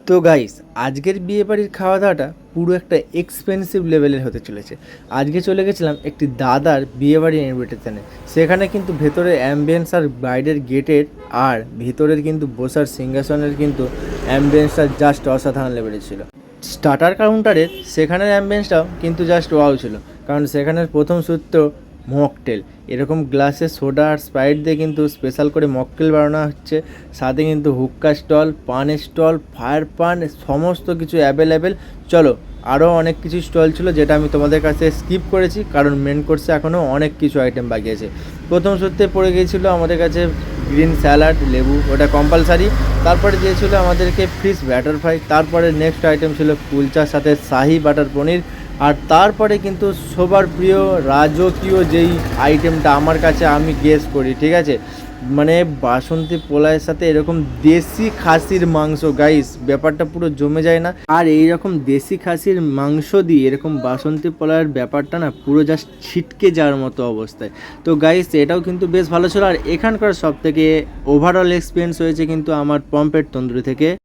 তো গাইস, আজকের বিয়ে বাড়ির খাওয়া দাওয়াটা পুরো একটা এক্সপেন্সিভ লেভেলের হতে চলেছে। আজকে চলে গেছিলাম একটি দাদার বিয়ে বাড়ির ইনভিটেশনে। সেখানে কিন্তু ভেতরের অ্যাম্বিয়েন্স আর বাইরের গেটের আর ভেতরের কিন্তু বসার সিংহাসনের কিন্তু অ্যাম্বিয়েন্সটা জাস্ট অসাধারণ লেভেলের ছিল। স্টার্টার কাউন্টারের সেখানের অ্যাম্বিয়েন্সটাও কিন্তু জাস্ট ওয়াও ছিল, কারণ সেখানের প্রথম সূত্র মকটেল। এরকম গ্লাসে সোডা আর স্প্রাইট দিয়ে কিন্তু স্পেশাল করে মকটেল বানানো হচ্ছে। সাথে কিন্তু হুক্কা স্টল, পানের স্টল, ফায়ার পান, সমস্ত কিছু অ্যাভেলেবেল। চলো, আরও অনেক কিছু স্টল ছিল যেটা আমি তোমাদের কাছে স্কিপ করেছি, কারণ মেন কোর্সে এখনও অনেক কিছু আইটেম বাকি আছে। প্রথম সূত্রে পড়ে গিয়েছিলো আমাদের কাছে গ্রিন স্যালাড, লেবু, ওটা কম্পালসারি। তারপরে দিয়েছিলো আমাদেরকে ফিশ ব্যাটার ফ্রাই। তারপরে নেক্সট আইটেম ছিল কুলচার সাথে শাহি বাটার পনির। আর তারপরে কিন্তু সবার প্রিয় রাজকীয় যেই আইটেমটা আমার কাছে আমি গেস করি, ঠিক আছে, মানে বাসন্তী পোলাওয়ের সাথে এরকম দেশি খাসির মাংস। গাইস, ব্যাপারটা পুরো জমে যায় না? আর এই রকম দেশি খাসির মাংস দিয়ে এরকম বাসন্তী পোলাওয়ের ব্যাপারটা না পুরো জাস্ট ছিটকে যাওয়ার মতো অবস্থায়। তো গাইস, এটাও কিন্তু বেশ ভালো ছিল। আর এখানকার সব থেকে ওভারঅল এক্সপিরিয়েন্স হয়েছে কিন্তু আমার পম্পেট তন্দুরি থেকে।